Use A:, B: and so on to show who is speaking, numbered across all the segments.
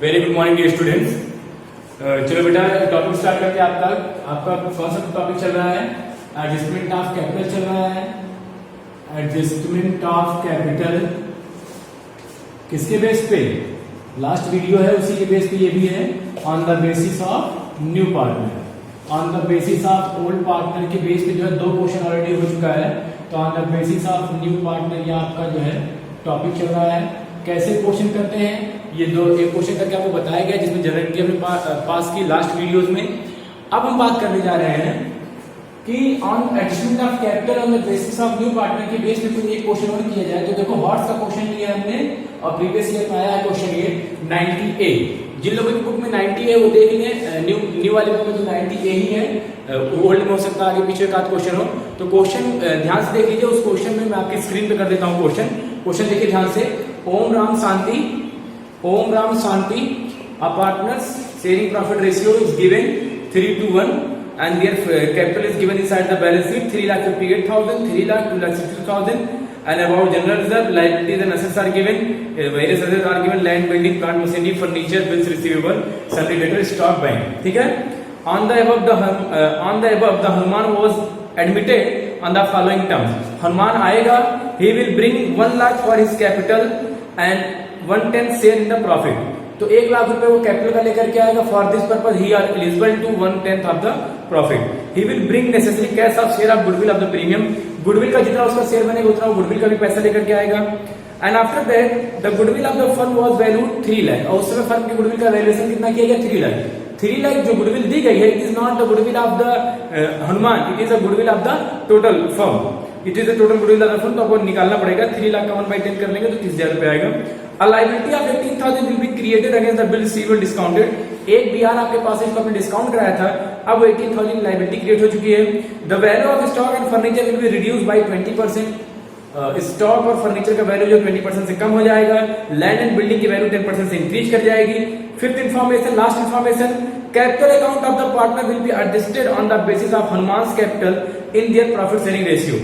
A: Very good morning dear students. चलो बेटा topic start करते हैं। आपका कौन सा टॉपिक चल रहा है? एडजस्टमेंट ऑफ कैपिटल चल रहा है। एडजस्टमेंट ऑफ कैपिटल किसके बेस पे? लास्ट वीडियो है उसी के बेस पे ये भी है। On the basis of new partner, on the basis of old partner के बेस पे जो है 2 क्वेश्चन ऑलरेडी हो चुका है। तो on the basis of new partner ये आपका जो है टॉपिक चल रहा है। कैसे क्वेश्चन करते हैं ये एक क्वेश्चन करके आपको बताया गया जिसमें जनरल हमने पास की लास्ट वीडियोस में। अब हम बात करने जा रहे हैं कि on adjustment of capital on the basis of new partner के बेस पे कोई एक क्वेश्चन और किया जाए। तो देखो व्हाट्स का क्वेश्चन लिया हमने और प्रीवियस ईयर में आया है क्वेश्चन ये 90A। जिन लोगों की बुक में 90 है वो देख लें, न्यू वाले बुक में तो 90A ही है। ओल्ड में हो सकता है आगे पीछे का क्वेश्चन हो। तो क्वेश्चन ध्यान से देख लीजिए। उस क्वेश्चन में मैं आपकी स्क्रीन पे कर देता हूँ क्वेश्चन देखिए ध्यान से। ओम राम शांति a partners sharing profit ratio is given 3:1 and their capital is given inside the balance sheet 3,58,000, 3,02,60,000 and about general reserve, liabilities and assets are given. Various assets are given: land, building, plant, machinery, furniture, bills receivable, sundry debtors, stock, bank. ठीक है। On the above the Hanuman was admitted on the following terms. Hanuman आएगा, he will bring 1 lakh for his capital and 1/10 share in the profit. तो 1 लाख रुपए वो capital का लेकर के आएगा। For this purpose he are eligible to 1/10 of the profit. He will bring necessary cash of share of goodwill of the premium. Goodwill का जितना उसका शेयर बनेगा उतना वो गुडविल का भी पैसा लेकर के आएगा। And after that the goodwill of the firm was valued 3 lakh. और उस समय फर्म की गुडविल का वैल्यूएशन कितना किया गया? 3 लाख। 3 लाख जो गुडविल दी गई है, it is not the goodwill of the Hanuman, it is a goodwill of the total firm. It is the total goodwill of the firm. तो आपको निकालना पड़ेगा। 3 लाख का 1/10 कर लेंगे तो 30,000 रुपए आएगा। A liability of 18,000 will be created against the bill receivable discounted। एक BR आपके पास है, इसको आपने डिस्काउंट कराया था, अब 18,000 लाइबिलिटी क्रिएट हो चुकी है। The value of stock and furniture will be reduced by 20%। Stock और फर्नीचर का वैल्यू जो 20% से कम हो जाएगा। लैंड एंड बिल्डिंग की वैल्यू 10% से इंक्रीज कर जाएगी। Fifth information, last information, capital account of the partner will be adjusted on the basis of Hanuman's capital in their profit sharing ratio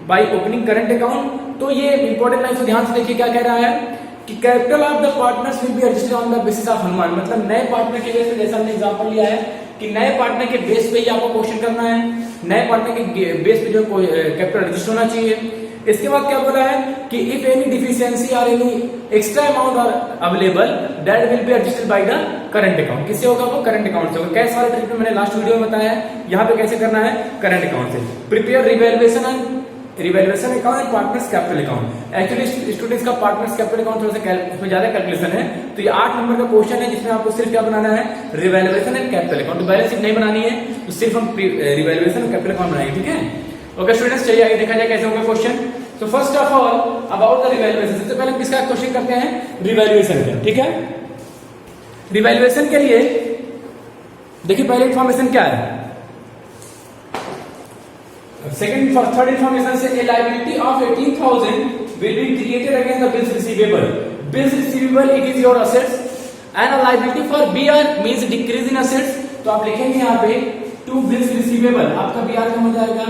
A: by opening current account. तो ये important line से ध्यान से देखिए क्या कह रहा है कि capital of the partners will be adjusted on the basis of Hanuman. मतलब नए पार्टनर के बेस पे, जैसा हमने एग्जांपल लिया है कि नए पार्टनर के बेस पे ही आपको क्वेश्चन करना है। नए पार्टनर के बेस पे जो कैपिटल एडजस्ट होना चाहिए। इसके बाद क्या बोला है कि इफ एनी डिफिशियंसी और any extra amount are available that will be adjusted by the current account. किससे होगा? वो करंट अकाउंट से होगा। कैश वाले ट्रीटमेंट मैंने लास्ट वीडियो में बताया है, यहाँ पे कैसे करना है? करंट अकाउंट से। Prepare revaluation account and partners capital account. Actually students का पार्टनर्स कैपिटल अकाउंट थोड़ा सा उसमें ज्यादा कैलकुलेशन है। तो ये 8 नंबर का क्वेश्चन है जिसमें आपको सिर्फ क्या बनाना है? Revaluation and capital account. तो बैलेंस शीट नहीं बनानी है, तो सिर्फ हम रिवैल्यूएशन एंड कैपिटल अकाउंट बनाएंगे। ठीक है। ओके स्टूडेंट्स, चलिए आगे देखा जाए कैसे होगा क्वेश्चन। तो first of all about the revaluation. सबसे पहले हम किसका क्वेश्चन करते हैं? रिवैल्यूएशन का। ठीक है। रिवैल्यूएशन के लिए देखिए पहले इन्फॉर्मेशन क्या है। थर्ड इंफॉर्मेशन से liability of 18,000 will be created against the bills receivable. Bills receivable it is your assets and a liability for BR means decrease in assets. तो आप लिखेंगे यहाँ पे टू बिल्स रिसीवेबल। आपका बीआर कम हो जाएगा,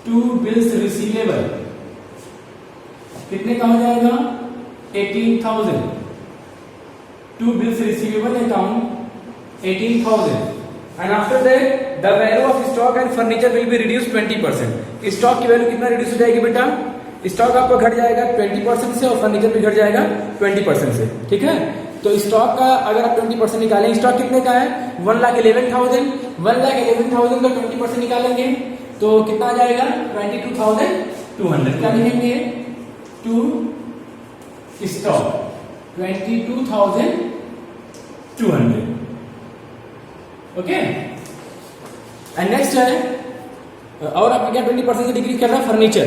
A: टू बिल्स रिसीवेबल कितने का हो जाएगा? 18,000। To bills receivable account 18,000 and after that the value of stock and furniture will be reduce 20%। Stock की वैल्यू कितना रिड्यूस हो जाएगी बेटा? स्टॉक आपका घट जाएगा 20% से और फर्नीचर भी घट जाएगा 20% से। ठीक है। तो स्टॉक का अगर आप 20% निकालेंगे, स्टॉक कितने का है? 1,11,000। 1,11,000 का 20% निकालेंगे तो कितना आ जाएगा? 22,200। क्या लिखेंगे? To stock 22,200। Okay. And next है और आप क्या 20% से डिक्रीज कर रहा है? फर्नीचर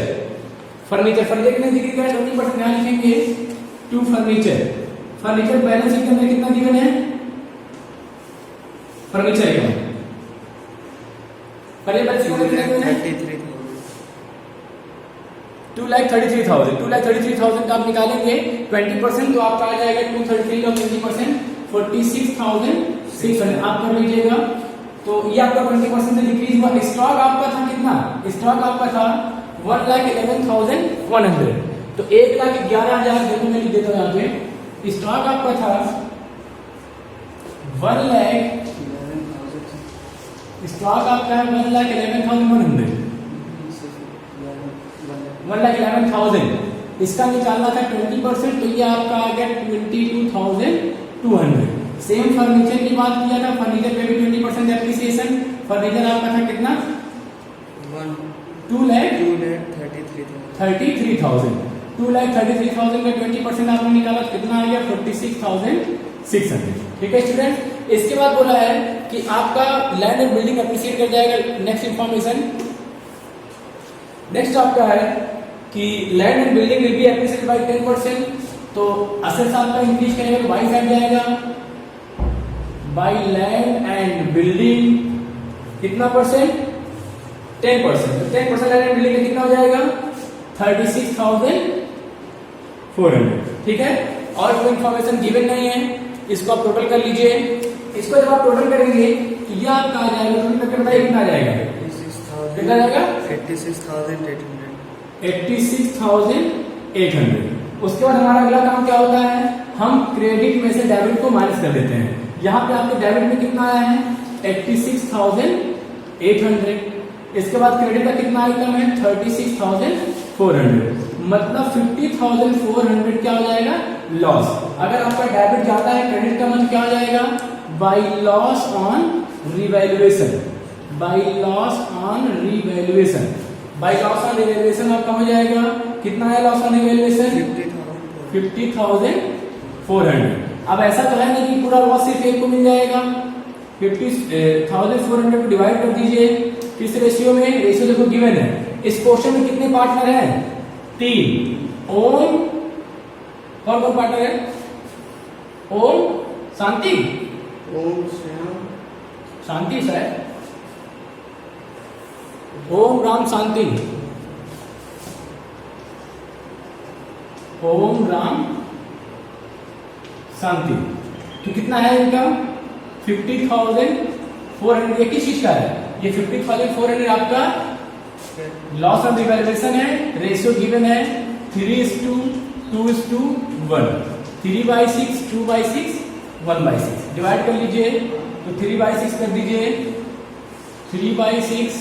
A: कितने डिक्रीज कर रहा है? 20%। यहाँ लिखेंगे टू फर्नीचर बैलेंस शीट के अंदर कितना गिवन है? फर्नीचर का बैलेंस शीट कितना गिवन है? 2,33,000। 2,33,000 का आप निकालेंगे 20% तो आपका आ जाएगा 233 और 20% 46,600। आप कर लीजिएगा। तो ये आपका 20% से डिक्रीज हुआ। स्टॉक आपका था कितना? स्टॉक आपका था 1,11,100। तो 1,11,000 देखो मैं लिख देता हूं यहाँ पे। स्टॉक आपका था 1,11,000 स्टॉक आपका है 1,11,100 1,11,000। इसका निकालना था 20%, तो ये आपका आ गया 22,200। सेम फर्नीचर की बात किया था, फर्नीचर पे भी 20% एप्रिसिएशन। फर्नीचर आपका था कितना 2,33,000। 2,33,000 में 20% आपने निकाला कितना आ गया 46,600। ठीक है स्टूडेंट। इसके बाद बोला है कि आपका लैंड एंड बिल्डिंग एप्रिसिएट कर जाएगा। नेक्स्ट इंफॉर्मेशन, नेक्स्ट आपका है कि land and building will be appreciated by 10%। तो असेट्स आपका इंक्रीज करेगा तो बाई साइड जाएगा, बाय लैंड एंड बिल्डिंग कितना परसेंट 10%। तो 10% लैंड एंड बिल्डिंग कितना हो जाएगा 36,400। ठीक है। और कोई इंफॉर्मेशन गिवन नहीं है, इसको आप टोटल कर लीजिए। इसको जब आप टोटल करेंगे तो ये आपका आ जाएगा, टोटल करके बताइए कितना आ जाएगा, कितना जाएगा 86,800। उसके बाद हमारा अगला काम क्या होता है, हम क्रेडिट में से डेबिट को माइनस कर देते हैं। यहाँ पे आपके डेबिट में कितना आया है 86,800। इसके बाद क्रेडिट का कितना आइटम है 36,400, मतलब 50,400 क्या हो जाएगा लॉस। अगर आपका डेबिट जाता है क्रेडिट का मतलब क्या हो जाएगा by loss on revaluation. By loss on revaluation, by loss on revaluation आपका हो जाएगा कितना है लॉस ऑन रिवैल्यूएशन 50,400। अब ऐसा तो है नहीं कि पूरा लॉस सिर्फ एक को मिल जाएगा। 50,400 को डिवाइड कर दीजिए किस रेशियो में, रेशियो देखो गिवन है। इस क्वेश्चन में कितने पार्टनर हैं 3। ओम कौन कौन पार्टनर है, ओम शांति,
B: ओम श्याम
A: शांति सर, ओम राम शांति, ओम राम शांति। तो कितना है इनका 50,400। ये किस चीज का है, ये 50,400 आपका लॉस ऑन रिवैल्यूएशन है। रेशियो गिवन है 3:2:1, 3/6, 2/6, 1/6। डिवाइड कर लीजिए तो 3/6 कर दीजिए, 3/6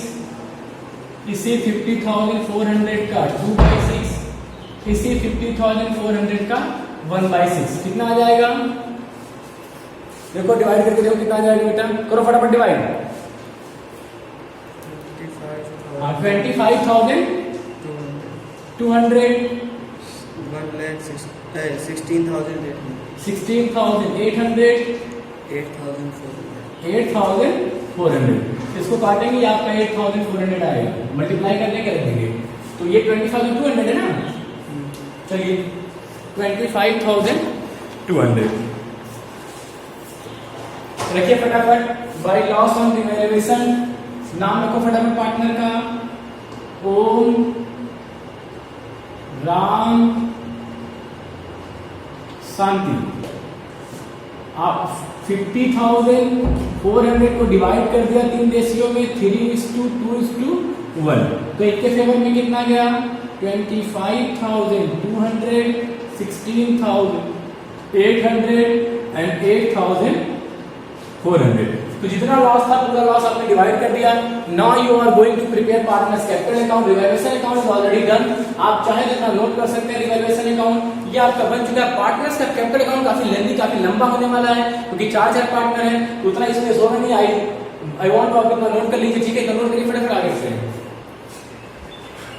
A: इसे 50,400 का 2/6, इसे 50,400 का 1/6 कितना आ जाएगा। देखो डिवाइड करके देखो कितना आ जाएगा बेटा, करो फटाफट डिवाइड। 25,200 16,800 8,400। इसको काटेंगे ये आपका 8,400 आएगा, मल्टीप्लाई करने के रखेंगे तो ये 25,200 है ना। चलिए 25,200 रखिए फटाफट। बाय लॉस ऑन रिवैल्यूएशन नाम रखो फटाफट पार्टनर का, ओम राम शांति। आप 50,400 को डिवाइड कर दिया 3 रेशियो में 3:2:1। तो इनके फेवर में कितना गया 25,200, 16,800 एंड 8,400। तो जितना लॉस था पूरा लॉस आपने डिवाइड कर दिया। Now you are going to prepare partners capital account. Revaluation account is already done, आप चाहे जितना नोट कर सकते हैं। रिवैल्यूएशन अकाउंट ये आपका बन चुका है। पार्टनर्स का कैपिटल अकाउंट काफी लेंथी, काफी लंबा होने वाला है क्योंकि 4 पार्टनर है, तो उतना इसमें जोर नहीं आई वांट टू आप अपना नोट कर लीजिए। ठीक है, नोट करिए फटाफट आगे से।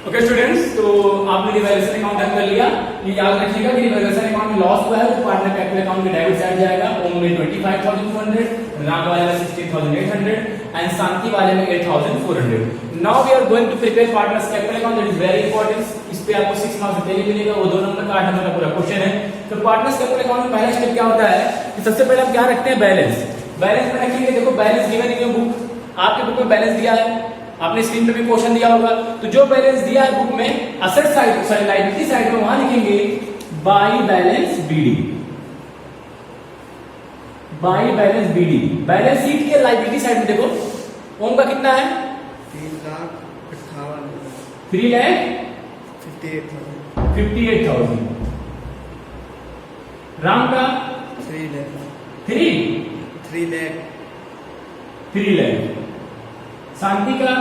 A: ओके स्टूडेंट्स, तो आपने रिवैल्यूएशन अकाउंट डन कर लिया। ये याद रखिएगा कि रिवैल्यूएशन अकाउंट में लॉस हुआ है तो पार्टनर कैपिटल अकाउंट के डेबिट साइड जाएगा। ओम में 25,200, राम वाले में 16,800 एंड शांति वाले में 8,400। Now we are going to prepare partners capital account, that is very important. इस पे आपको 6 मार्क्स पहले मिलेगा, वो 2 नंबर का 8 नंबर का पूरा क्वेश्चन है। तो पार्टनर्स कैपिटल अकाउंट में पहला स्टेप क्या होता है कि सबसे पहले हम क्या रखते हैं बैलेंस। बैलेंस में रखेंगे, देखो balance given in your book, आपके बुक में बैलेंस दिया है, आपने स्क्रीन पे भी क्वेश्चन दिया होगा। तो जो बैलेंस दिया है बुक में asset side sorry liability side में वहां लिखेंगे by balance BD, by balance BD. Balance sheet के लायबिलिटी साइड में देखो ओम का कितना है 3,58,000, राम का 3
B: 3 lakh
A: 3 लाख। शांति का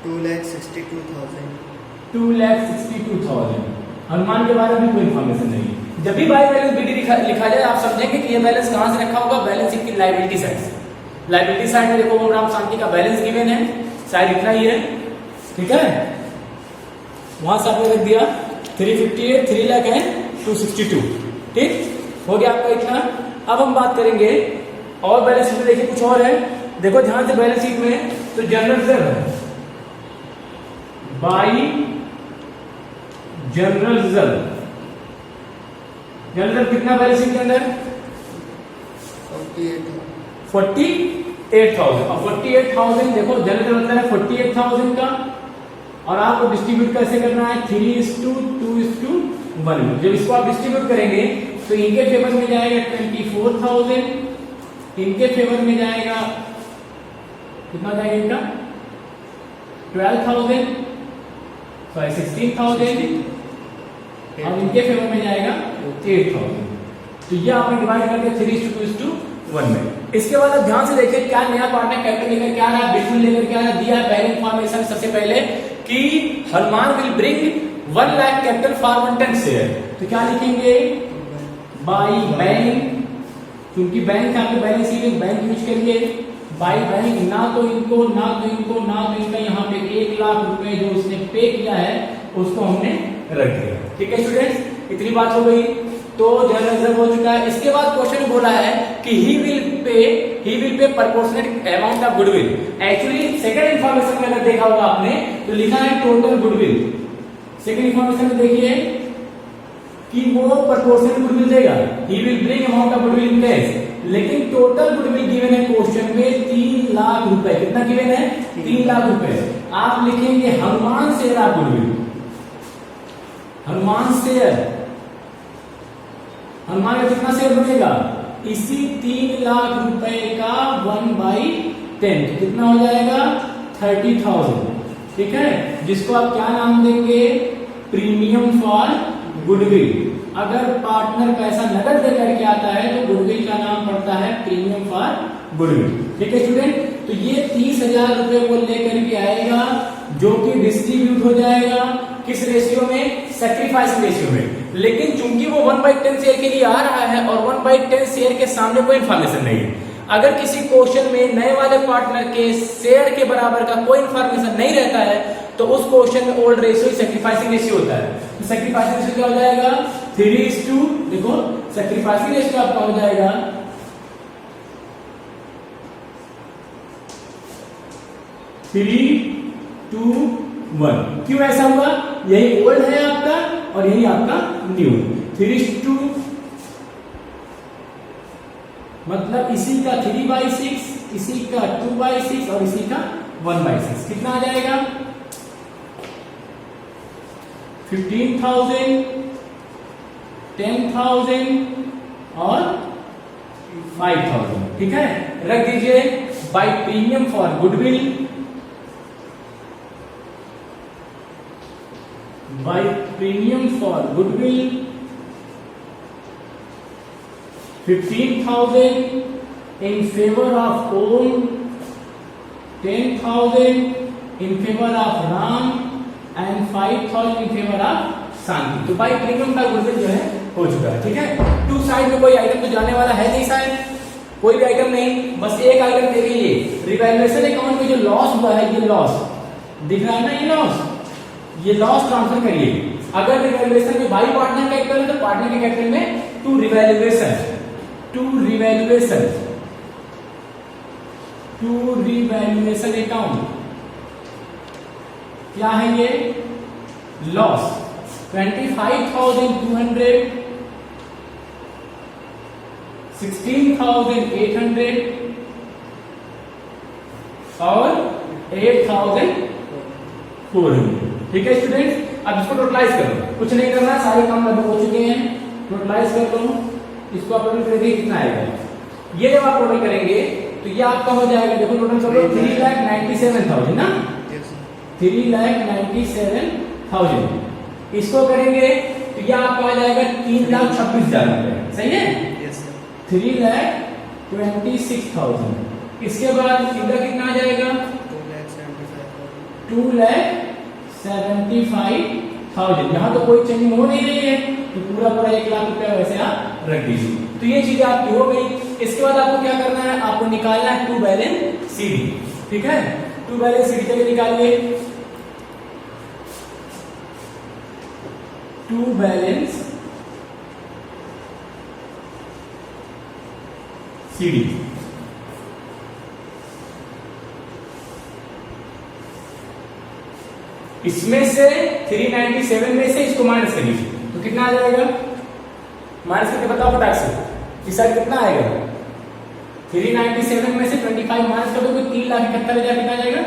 B: 2,62,000
A: 2,62,000। हनुमान के बारे में कोई इन्फॉर्मेशन नहीं है। जब भी बाई बैलेंस बीडी लिखा जाए आप समझेंगे कि ये बैलेंस कहां से रखा होगा, बैलेंस शीट की लायबिलिटी साइड से। लायबिलिटी साइड में देखो ओम राम शांति का बैलेंस गिवन है, शायद इतना ही है, ठीक है। वहां से आपने रख दिया 358, 3 लाख है 262, ठीक हो गया आपका इतना। अब हम बात करेंगे और बैलेंस शीट में, देखिए कुछ और है, देखो ध्यान से बैलेंस शीट में तो जनरल रिजर्व है, by general reserve. General reserve कितना बैलेंस शीट के अंदर 48,000। और 48,000 देखो जनरल रिजर्व अंदर है 48,000 का, और आपको डिस्ट्रीब्यूट कैसे करना है 3:2:1 में। जब इसको आप डिस्ट्रीब्यूट करेंगे तो इनके फेवर में जाएगा 24,000, इनके फेवर में जाएगा कितना जाएगा इनका 12,000, सॉरी 16,000, और इनके फेवर में जाएगा 8,000। तो ये आपने डिवाइड कर दिया 3:2:1 में। इसके बाद आप ध्यान से देखिए क्या नया पार्टनर कैपिटल लेकर क्या रहा, बिल्कुल लेकर क्या रहा, दिया है पहले इन्फॉर्मेशन सबसे पहले कि Hanuman will bring 1 lakh capital for 110 share. तो क्या लिखेंगे बाई बैंक, क्योंकि बैंक आपके बैलेंस शीट में बैंक यूज करिए, बाई बैंक ना तो इनको ना तो इनको ना तो इनका, यहाँ पे 1 लाख रुपए जो उसने पे किया है उसको हमने रख दिया, ठीक है स्टूडेंट्स। इतनी बात हो गई, तो जनरल रिजर्व हो चुका है। इसके बाद क्वेश्चन बोला है कि he will pay proportionate amount of goodwill. Actually second information में अगर देखा होगा आपने तो लिखा है टोटल गुडविल। सेकंड इंफॉर्मेशन में देखिए कि वो प्रोपोर्शनेट गुडविल देगा, ही will bring amount of goodwill in cash, लेकिन टोटल गुडविल गिवन है क्वेश्चन में 3 लाख रुपए। कितना गिवन है 3 लाख रुपए। आप लिखेंगे Hanuman share of goodwill, Hanuman share, Hanuman का कितना शेयर बनेगा इसी 3 लाख रुपए का 1/10, कितना हो जाएगा 30,000, ठीक है, जिसको आप क्या नाम देंगे प्रीमियम फॉर गुडविल। अगर पार्टनर पैसा नकद देकर के आता है तो गुडविल का नाम पड़ता है प्रीमियम फॉर गुडविल, ठीक है स्टूडेंट। तो ये 30,000 रुपए को लेकर के आएगा जो कि डिस्ट्रीब्यूट हो जाएगा किस रेशियो में, सैक्रिफाइस रेशियो में। लेकिन चूंकि वो 1/10 शेयर के लिए आ रहा है और 1/10 शेयर के सामने कोई इन्फॉर्मेशन नहीं है, अगर किसी क्वेश्चन में नए वाले पार्टनर के शेयर के बराबर का कोई इन्फॉर्मेशन नहीं रहता है तो उस क्वेश्चन में ओल्ड रेशियो सैक्रिफाइसिंग रेशियो होता है। तो सैक्रिफाइसिंग रेशियो क्या हो जाएगा 3:2, देखो सैक्रिफाइसिंग रेशियो आपका हो जाएगा 3:1। क्यों ऐसा हुआ, यही ओल्ड है आपका और यही आपका न्यू। 3:2 मतलब इसी का 3/6, इसी का 2/6 और इसी का 1/6, कितना आ जाएगा 15,000, 10,000 और 5,000, ठीक है। रख दीजिए by premium for goodwill, by premium for goodwill 15,000 in favor of Om, 10,000 in favor of Ram and 5,000 in favor of शांति। तो बाई प्रीमियम का गुडविल जो है हो चुका है, ठीक है। टू साइड में कोई आइटम तो जाने वाला है नहीं, शायद कोई भी आइटम नहीं, बस एक आइटम देखिए रिवैल्यूएशन अकाउंट में जो लॉस हुआ है, ये लॉस दिख रहा है ना, ये लॉस ट्रांसफर करिए। अगर रिवैल्यूएशन में बाई पार्टनर कैपिटल है तो पार्टनर के कैपिटल में टू रिवैल्यूएशन अकाउंट क्या है ये लॉस 25,200, 16,800 और 8,400, ठीक है स्टूडेंट्स। अब इसको टोटलाइज करो, कुछ नहीं करना, सारे काम लगभग हो चुके हैं, टोटलाइज कर लो। इसको आप टोटल करेंगे कितना आएगा, ये जब आप टोटल करेंगे तो ये आपका हो जाएगा, देखो टोटल कर लो 3,97,000 ना, 3,97,000। इसको करेंगे तो ये आपका आ जाएगा 3,26,000 रुपए, सही है। 3,26,000 26,000। इसके बाद इनका कितना आ जाएगा? 2,75,000। यहाँ तो कोई चेंजिंग हो नहीं रही है, तो पूरा पूरा 1,00,000 रुपया वैसे आप रख दीजिए। तो ये चीजें आपकी हो गई। इसके बाद आपको क्या करना है? आपको निकालना है टू बैलेंस सीडी। ठीक है, टू बैलेंस सीडी चलिए निकालिए। To balance CD. इसमें से 397 में से इसको माइनस करिए, तो कितना आ जाएगा? माइनस करके बताओ फटाक से, इस साइड कितना आएगा? 397 में से 25 माइनस कर दोगे 3,71,000 कितना आ जाएगा?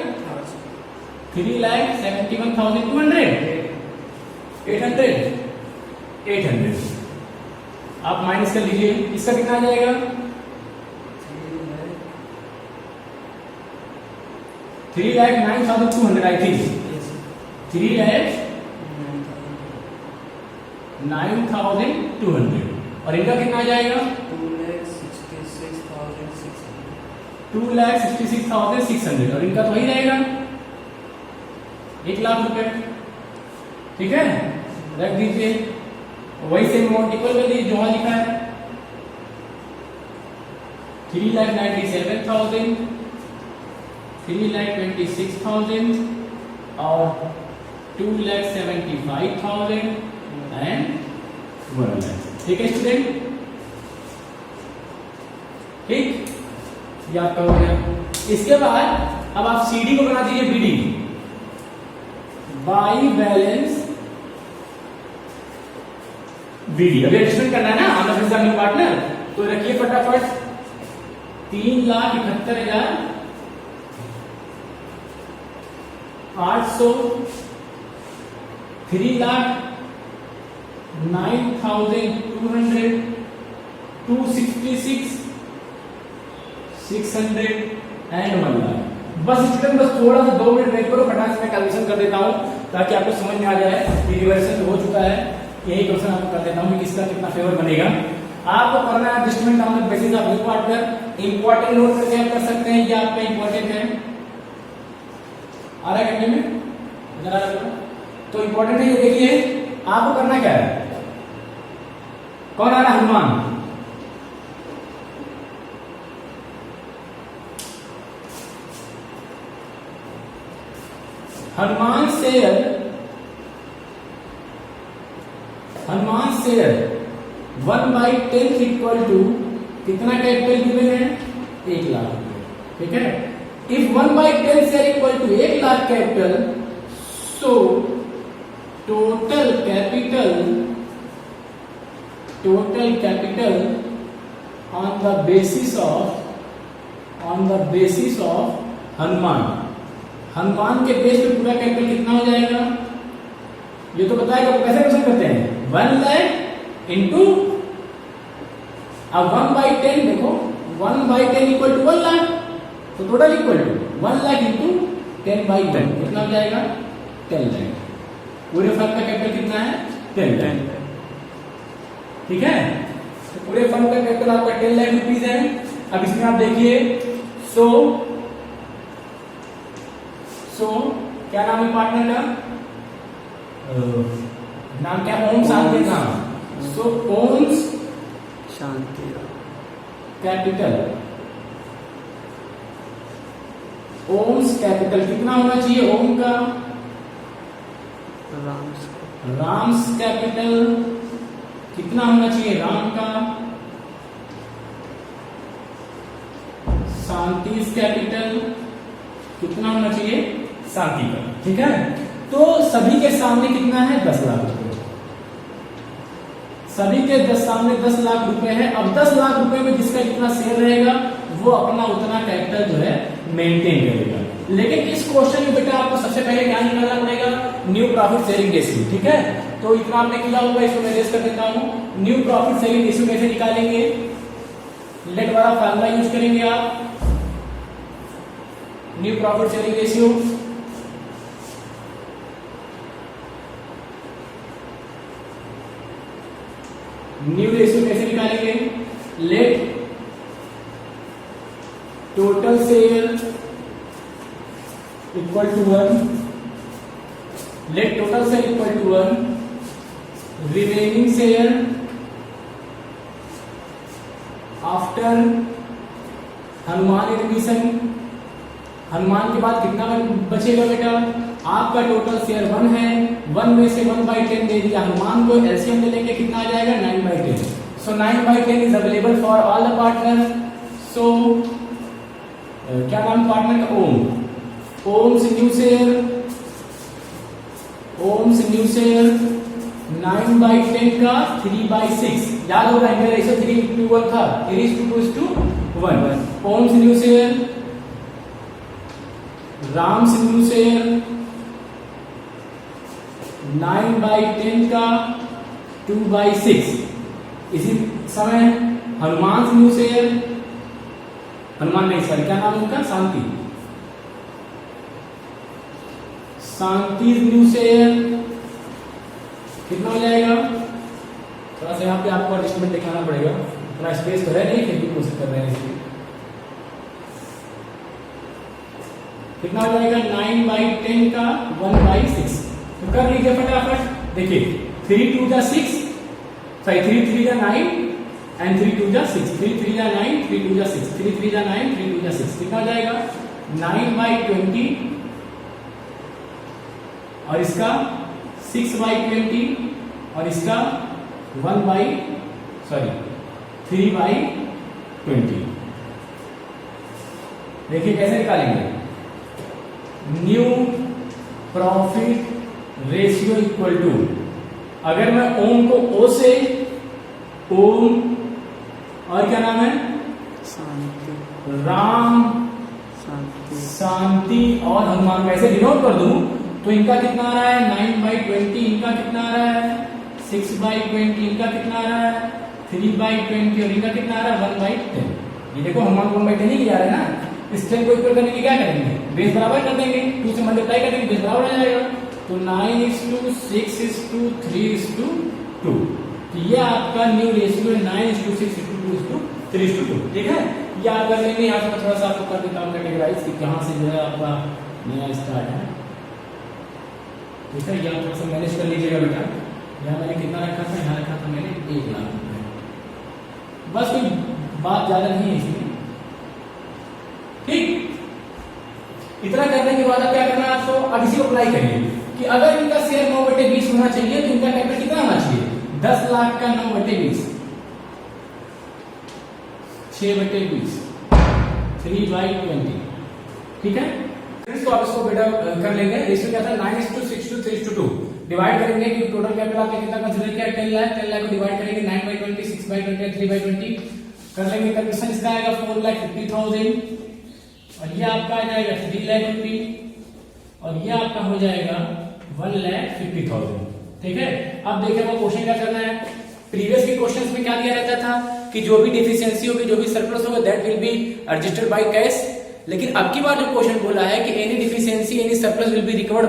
A: 3,71,200 800 आप माइनस कर लीजिए। इसका कितना आ जाएगा? 3,09,200 आई थिंक। 3,09,200 और इनका कितना आ जाएगा? 2,66,600 और इनका तो वही रहेगा 1,00,000 रुपए। ठीक है, रख दीजिए। वही सेम अमाउंट इक्वल कर दीजिए जो वहां लिखा है। 3,97,000, 3,26,000 और 2,75,000 एंड 1,00,000। ठीक है स्टूडेंट, ठीक, ये आपका हो गया। इसके बाद अब आप सीडी को बना दीजिए बीडी, बाई बैलेंस बीडी। अभी एडजस्टमेंट करना है ना आमना पार्टनर, तो रखिए फटाफट। 3,71,800, 3,09,200, 266, 600 एंड 1,00,000। बस स्टूडेंट बस थोड़ा सा 2 मिनट वेट करो, फटाक से मैं कैलकुलेशन कर देता हूं ताकि आपको समझ में आ जाए। ये रिवर्सन हो चुका है, यही क्वेश्चन आपको कर देता हूं कि किसका कितना फेवर बनेगा। आपको करना है adjustment on the basis of partner. Important note करके आप कर सकते हैं, ये आपका इंपॉर्टेंट है। आ रहा है करने में जरा तो इंपॉर्टेंट है ये। देखिए आपको करना क्या है, कौन आ रहा है? Hanuman. Hanuman share 1/10 equal to कितना कैपिटल गिवन है? 1,00,000 रुपए। ठीक है, if 1/10 share equal to 1,00,000 capital, so total capital on the basis of Hanuman के बेस पे पूरा कैपिटल कितना हो जाएगा? ये तो बताएगा कैसे क्वेश्चन करते हैं। 1,00,000 इंटू अब 1/10 देखो, 1/10 इक्वल टू 1,00,000, तो टोटल इक्वल टू 1,00,000 इंटू 10/10 कितना हो जाएगा? 10,00,000। पूरे फर्म का कैपिटल कितना है? 10,00,000। ठीक है, तो पूरे फर्म का कैपिटल आपका 10,00,000 रुपीज है। अब इसमें आप देखिए, सो क्या नाम है पार्टनर का? नाम क्या? ओम शांति नाम। सो ओम्स
B: शांति
A: कैपिटल, ओम्स कैपिटल कितना होना चाहिए? ओम का राम्स कैपिटल कितना होना चाहिए? राम का। शांतिस कैपिटल कितना होना चाहिए? शांति का। ठीक है, तो सभी के सामने कितना है? 10,00,000 रुपए। सभी के सामने 10,00,000 रुपए है। अब 10,00,000 रुपए में जिसका जितना शेयर रहेगा वो अपना उतना कैपिटल जो है मेंटेन करेगा। लेकिन इस क्वेश्चन में बेटा आपको सबसे पहले क्या निकालना पड़ेगा? New profit sharing ratio. ठीक है, तो इतना आपने किया होगा, इसको मैं रेस कर देता हूं। न्यू प्रॉफिट शेयरिंग रेशियो कैसे निकालेंगे? लेट वाला फार्मूला यूज करेंगे आप। New profit sharing ratio new ratio कैसे निकालेंगे? Let total share equal to 1, let total share equal to 1, remaining share after Hanuman admission, Hanuman के बाद कितना बचेगा बेटा, आपका टोटल शेयर 1 है, 1 में से 1/10 दे दिया हनुमान को, एलसीएम ले लेंगे कितना आ जाएगा 9/10. So 9/10 is available for all the partner. So क्या नाम पार्टनर का, ओम्स न्यू शेयर 9/10 का 3/6, याद होगा मेरा रेशियो 3:1 था, 3:2:1. Om's new share, Ram's new share 9/10 का 2/6. इसी समय हनुमान न्यू शेयर, हनुमान नहीं सर क्या नाम उनका, शांति न्यू शेयर कितना हो जाएगा, थोड़ा सा यहाँ पे आपको एडजस्टमेंट दिखाना पड़ेगा, इतना स्पेस तो है नहीं, फिर भी कोशिश कर रहे हैं इसलिए. कितना हो जाएगा 9/10 का 1/6. तो कर लीजिए फटाफट, देखिए 3 2 6, सॉरी 3 3 9 एंड 3 2 6, 3 3 9, 3 2 6, 3 3 9, 3 2 6, कितना हो जाएगा 9/20 और इसका 6/20 और इसका 3/20. देखिए कैसे निकालेंगे, new profit ratio equal to, अगर मैं ओम को ओ से, ओम और क्या नाम है,
B: शांति,
A: राम, शांति और हनुमान कैसे डिनोट कर दूं, तो इनका कितना आ रहा है 9/20, इनका कितना आ रहा है 6/20, इनका कितना आ रहा है 3/20 और इनका कितना आ रहा है 1/10. ये देखो हनुमान को 1/10 ही किया है ना, इस 10 को इक्वल करने के क्या करेंगे, बेस बराबर कर देंगे, 2 से मल्टीप्लाई कर देंगे, बेस बराबर आ जाएगा. तो 9:6:3:2. तो ये आपका न्यू रेशियो 9:6:2:3:2. ठीक है, ये आप कर लेंगे. यहाँ से थोड़ा सा आपको कर देता हूँ कैटेगराइज कि कहाँ से जो है आपका नया स्टार्ट है. ठीक है, यहाँ थोड़ा सा मैनेज कर लीजिएगा बेटा. यहाँ मैंने कितना रखा था, यहाँ रखा था मैंने 1 लाख रुपए. बस कोई बात ज्यादा नहीं है इसमें. ठीक, इतना करने के बाद अब क्या करना है आपको, अब इसी को अप्लाई करिए कि अगर इनका शेयर 9/20 होना चाहिए तो इनका कैपिटल कितना होना चाहिए, 10 लाख का 9/20, 6/20, 3/20. ठीक है, तो आप इसको बेटा कर लेंगे. रेशियो क्या था 9:6:3:2. डिवाइड करेंगे कि टोटल कैपिटल आपने कितना कंसीडर किया 10 लाख. 10 लाख को डिवाइड करेंगे 9/20, 6/20, 3/20. कर लेंगे कैलकुलेशन, इसका आएगा 4,50,000 और ये आपका आ जाएगा 3 लाख रुपये और ये आपका हो जाएगा 1,50,000. ठीक है, अब देखिए वो क्वेश्चन क्या करना है. प्रीवियस के क्वेश्चंस में क्या दिया रहता था कि जो भी डिफिशियंसी होगी, जो भी सरप्लस होगा, that will be registered by cash. लेकिन अब की बार जो क्वेश्चन बोला है कि any deficiency, any surplus will be covered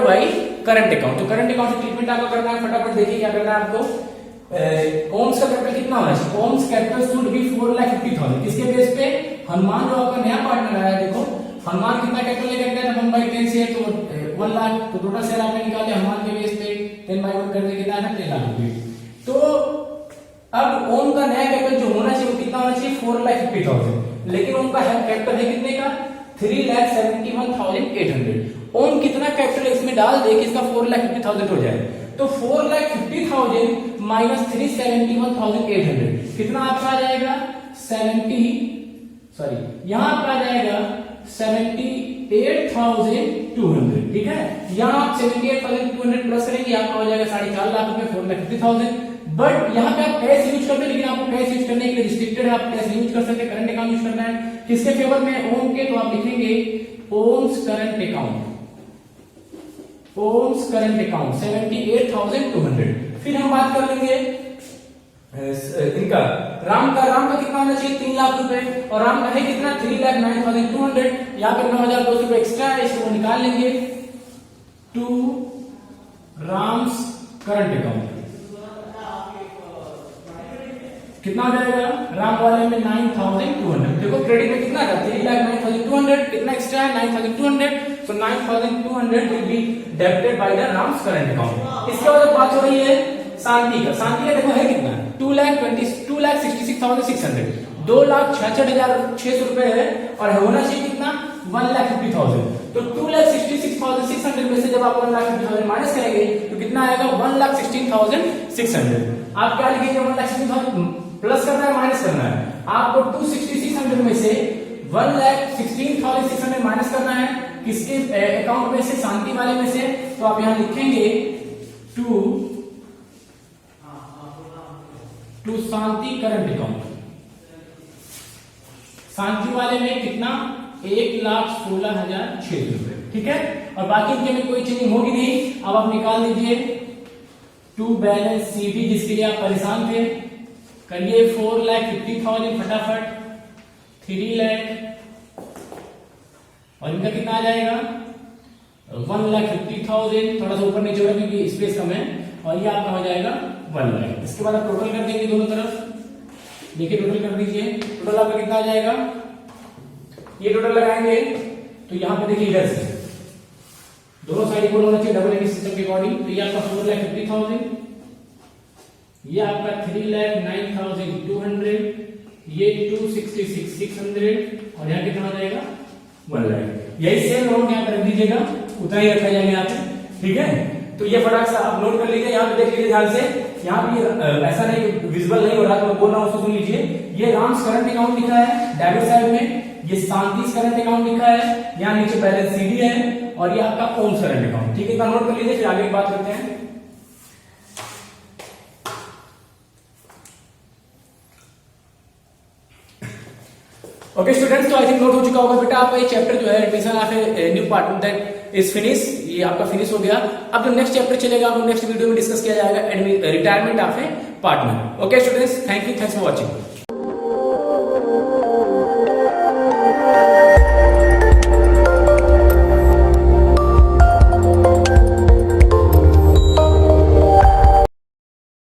A: by current account. तो करंट अकाउंट से ट्रीटमेंट आपको करना है. फटाफट देखिए क्या करना है आपको. ओम्स का कैपिटल कितना होना चाहिए, ओम्स कैपिटल शुड बी 4,50,000. किसके बेस पे, हनुमान जो आपका नया पार्टनर आया, देखो हनुमान कितना कैपिटल लेकर गया था 1/10 से, तो 1 लाख. तो टोटल शेयर आपने निकाले हनुमान के बेस पे 10/1 करने कितना है 10 लाख रुपए. तो अब ओम का नया कैपिटल जो होना चाहिए वो कितना होना चाहिए 4,50,000. लेकिन ओम का कैपिटल है कितने का 3,71,800. ओम कितना कैपिटल इसमें डाल दे कि इसका 4,50,000 हो जाए. तो 4,50,000 माइनस 3,71,800 कितना आपका आ जाएगा 70, सॉरी यहाँ आपका आ जाएगा 78,200. ठीक है, यहाँ आप 78,200 प्लस करेंगे, आपका हो जाएगा 4.5 लाख रुपए 4,50,000. बट यहाँ पे आप कैश यूज करते हैं, लेकिन आपको कैश यूज करने के लिए रिस्ट्रिक्टेड है, आप कैश यूज कर सकते हैं, करंट अकाउंट यूज करना है. किसके फेवर में, ओम के. तो आप लिखेंगे Om's current account, Om's current account 78,200. फिर हम बात कर लेंगे इनका राम का कितना होना चाहिए 3 लाख रुपए और राम का है कितना 3,09,200. यहाँ पे 9,200 रुपए एक्स्ट्रा है, इसको निकाल लेंगे. टू राम्स करंट अकाउंट, कितना हो जाएगा? राम वाले में 9200। देखो क्रेडिट में कितना था? 3,09,200, कितना एक्स्ट्रा है? 9,200। सो 9,200 will be debited by the Ram's current account. इसके बाद बात हो रही है शांति का। शांति का देखो है कितना? 2,66,600, 2,66,600 रुपए है, और होना चाहिए कितना? 1,50,000। तो 2,66,600 में से जब आप 1,50,000 माइनस करेंगे तो कितना आएगा? 1,16,600। आप क्या लिखेंगे? 1,16,000 प्लस करना है माइनस करना है? आपको 2,66,600 में से 1,16,600 माइनस करना है। किसके अकाउंट में से? शांति वाले में से। तो आप यहां लिखेंगे टू शांति करंट अकाउंट। शांति वाले में कितना? 1,16,600 रुपए। ठीक है, और बाकी इनके में कोई चेंजिंग होगी नहीं। अब आप निकाल दीजिए टू बैलेंस सीडी, जिसके लिए आप परेशान थे। करिए 4,50,000 फटाफट, 3 लाख, और इनका कितना आ जाएगा? 1,50,000। थोड़ा सा ऊपर नीचे होगा क्योंकि स्पेस कम है, और ये आपका हो जाएगा 1 लाख। इसके बाद आप टोटल कर देंगे दोनों तरफ। देखिए टोटल कर दीजिए, टोटल आपका कितना आ जाएगा? ये टोटल लगाएंगे तो यहां पे देखिए इधर से दोनों साइड इक्वल होना चाहिए डबल इंडिस सिस्टम के अकॉर्डिंग। तो ये आपका 4,50,000, ये आपका 3,09,200, ये 2,66,600, और यहाँ कितना हो जाएगा? 1 लाख। यही सेम अमाउंट यहाँ पर रख दीजिएगा, उतना ही रखा जाएगा यहाँ पे। ठीक है, तो ये फटाक से आप नोट कर लीजिए। यहाँ पे देख लीजिए ध्यान से, यहाँ पे ऐसा नहीं विजिबल नहीं हो रहा तो मैं बोल रहा हूँ उसको सुन लीजिए। ये राम्स करंट अकाउंट लिखा है डेबिट साइड में, ये शांति करंट अकाउंट लिखा है, यहाँ नीचे बैलेंस सीडी है, और ये आपका ओम्स करंट अकाउंट। ठीक है, इतना नोट कर लीजिए, फिर आगे की बात करते हैं। ओके स्टूडेंट्स, तो आई थिंक नोट हो चुका होगा बेटा आपका ये चैप्टर जो है admission of new part that is finish. ये आपका फिनिश हो गया। अब जो नेक्स्ट चैप्टर चलेगा वो नेक्स्ट वीडियो में डिस्कस किया जाएगा, retirement of A partner. Okay students, thank you, thanks for watching.